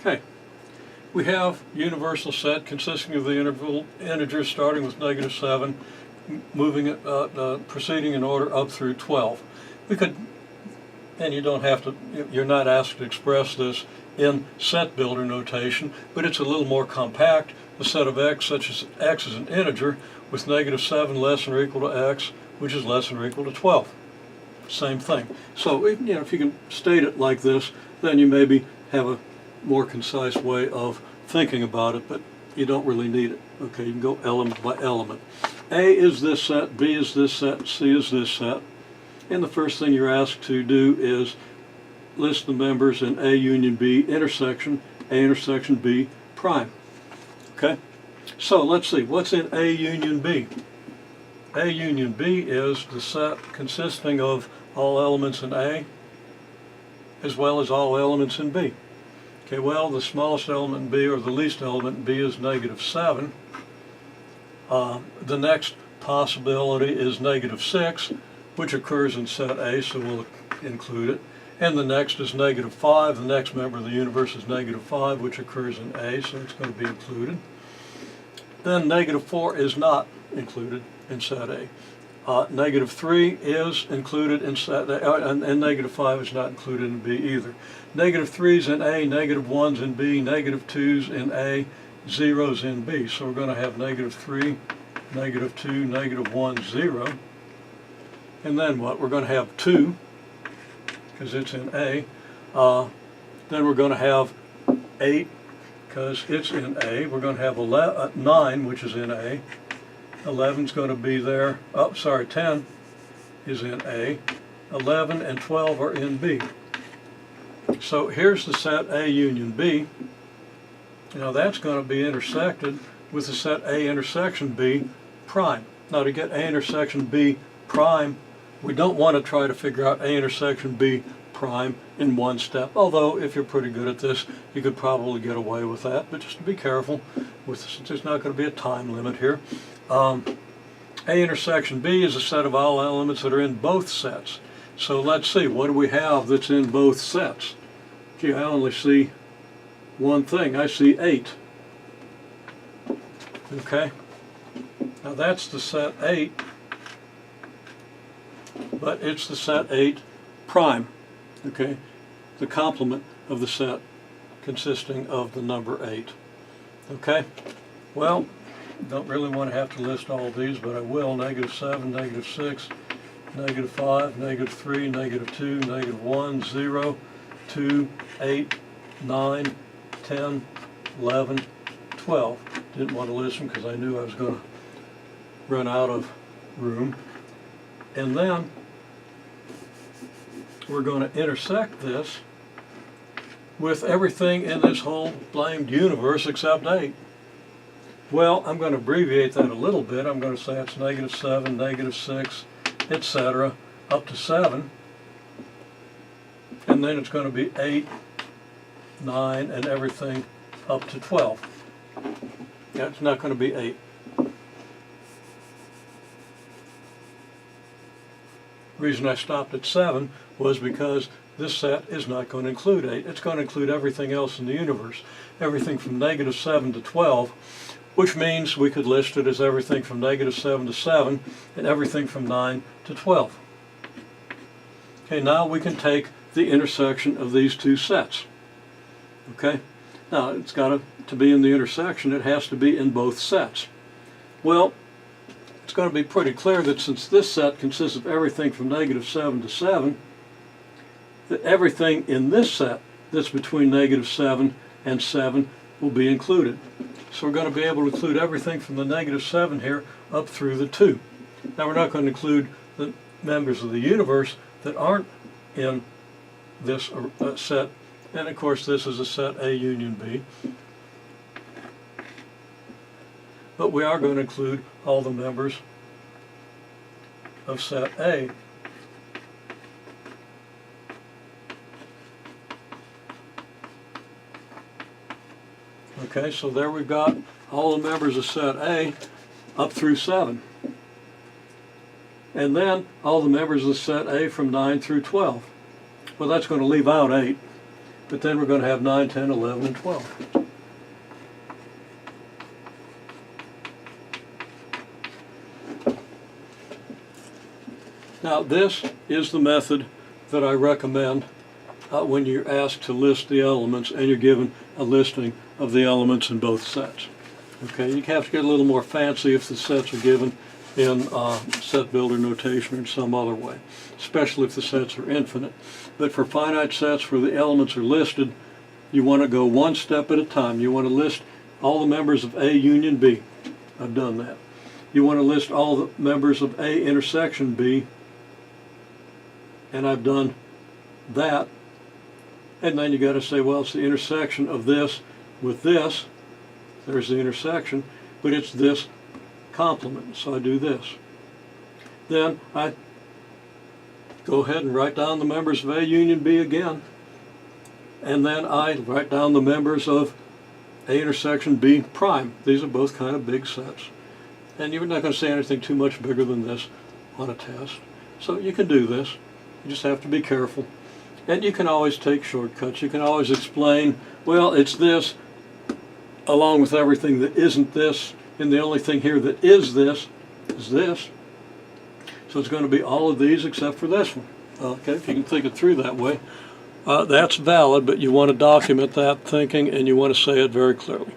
Okay, we have universal set consisting of the integers starting with -7, moving it, proceeding in order up through 12. We could, and you don't have to, you're not asked to express this in set builder notation, but it's a little more compact. The set of x, such as x is an integer, with -7 less than or equal to x, which is less than or equal to 12. Same thing. So, if you can state it like this, then you maybe have a more concise way of thinking about it, but you don't really need it. Okay, you can go element by element. A is this set, B is this set, C is this set. And the first thing you're asked to do is list the members in A union B intersection, A intersection B prime. Okay? So let's see, what's in A union B? A union B is the set consisting of all elements in A as well as all elements in B. Okay, well, the smallest element in B, or the least element in B, is -7. The next possibility is -6, which occurs in set A, so we'll include it. And the next is -5. The next member of the universe is -5, which occurs in A, so it's going to be included. Then -4 is not included in set A. -3 is included in set A, and -5 is not included in B either. -3's in A, -1's in B, -2's in A, 0's in B. So we're going to have -3, -2, -1, 0. And then what? We're going to have 2, because it's in A. Then we're going to have 8, because it's in A. We're going to have 9, which is in A. 11's going to be there. 10 is in A. 11 and 12 are in B. So here's the set A union B. Now that's going to be intersected with the set A intersection B prime. Now to get A intersection B prime, we don't want to try to figure out A intersection B prime in one step, although if you're pretty good at this, you could probably get away with that, but just to be careful, since there's not going to be a time limit here. A intersection B is a set of all elements that are in both sets. So let's see, what do we have that's in both sets? Gee, I only see one thing. I see 8. Okay? Now that's the set 8, but it's the set 8 prime. Okay? The complement of the set consisting of the number 8. Okay? Well, don't really want to have to list all of these, but I will. -7, -6, -5, -3, -2, -1, 0, 2, 8, 9, 10, 11, 12. Didn't want to list them because I knew I was going to run out of room. And then we're going to intersect this with everything in this whole blamed universe except 8. Well, I'm going to abbreviate that a little bit. I'm going to say it's -7, -6, etc., up to 7. And then it's going to be 8, 9, and everything up to 12. Yeah, it's not going to be 8. The reason I stopped at 7 was because this set is not going to include 8. It's going to include everything else in the universe. Everything from -7 to 12, which means we could list it as everything from -7 to 7 and everything from 9 to 12. Okay, now we can take the intersection of these two sets. Okay, now it's got to be in the intersection, it has to be in both sets. Well, it's going to be pretty clear that since this set consists of everything from -7 to 7, that everything in this set that's between -7 and 7 will be included. So we're going to be able to include everything from the -7 here up through the 2. Now we're not going to include the members of the universe that aren't in this set, and of course this is a set A union B. But we are going to include all the members of set A. Okay, so there we've got all the members of set A up through 7. And then all the members of set A from 9 through 12. Well, that's going to leave out 8. but then we're going to have 9, 10, 11, and 12. Now this is the method that I recommend when you're asked to list the elements and you're given a listing of the elements in both sets. Okay, you have to get a little more fancy if the sets are given in set builder notation or in some other way, especially if the sets are infinite. But for finite sets where the elements are listed, you want to go one step at a time. You want to list all the members of A union B. I've done that. You want to list all the members of A intersection B, and I've done that. And then you got to say, well, it's the intersection of this with this. There's the intersection, but it's this complement, so I do this. Then I go ahead and write down the members of A union B again, and then I write down the members of A intersection B prime. These are both kind of big sets, and you're not going to say anything too much bigger than this on a test. So you can do this. You just have to be careful. And you can always take shortcuts. You can always explain, well, it's this along with everything that isn't this, and the only thing here that is this is this. So it's going to be all of these except for this one. Okay, if you can think it through that way, that's valid, but you want to document that thinking and you want to say it very clearly.